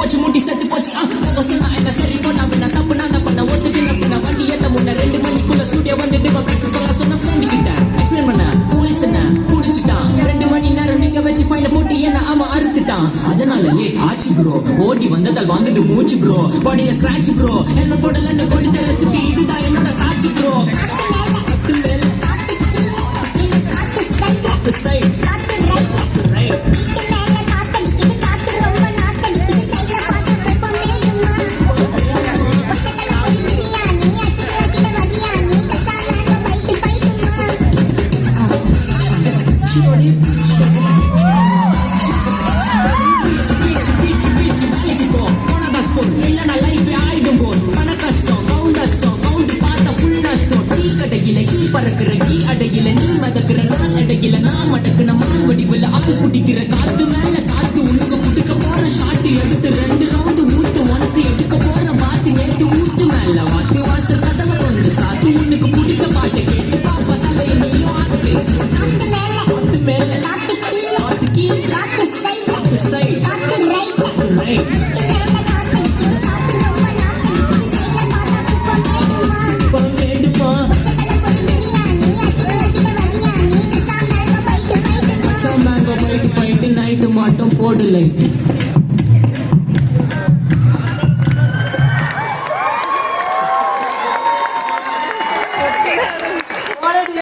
போச்சு முட்டி செத்து போச்சு சொன்னா என்ன சரி பண்ணா பின்ன தப்பு நான் பண்ண ஒத்துக்கின பின்ன வண்டி ஏத்த முன்ன 2 மணிக்குள்ள ஸ்டுடியோ வந்துட்டு பிராக்டிஸ் பண்ண சொன்ன ஃப்ரெண்ட் கிட்ட எக்ஸ்பிளைன் பண்ண போலீஸ் என்ன புடிச்சிட்டான் 2 மணி நேரம் நிக்க வச்சு ஃபைன போட்டு என்ன அவன் அறுத்துட்டான் அதனால லேட் ஆச்சு ப்ரோ ஓடி வந்ததால் வாங்குது மூச்சு ப்ரோ பாடியில ஸ்கிராட்ச் ப்ரோ என்ன போடலன்னு கொடுத்த ரெசிபி இதுதான் என்னோட சாட்சி ப்ரோ பறக்கிற கீ அடையில நீ மதக்கிற நான் அடையில நான் மடக்குன மான் வடிவில் அப்பு குடிக்கிற காத்து மேல காத்து உனக்கு குடுக்க போற ஷாட்டு எடுத்து 2 ரவுண்டு ஊத்து மனசு எடுக்க போற பாத்து நேத்து ஊத்து மேல வாத்து வாசல் கதவை கொஞ்சம் சாத்து உனக்கு பிடிச்ச பாட்டை கேட்டு பாப்பா தலைய நீயும் ஆட்டு காத்து மேல காத்து கீழ் காத்து சைடு ரைட் மாட்டம் போடு லைட்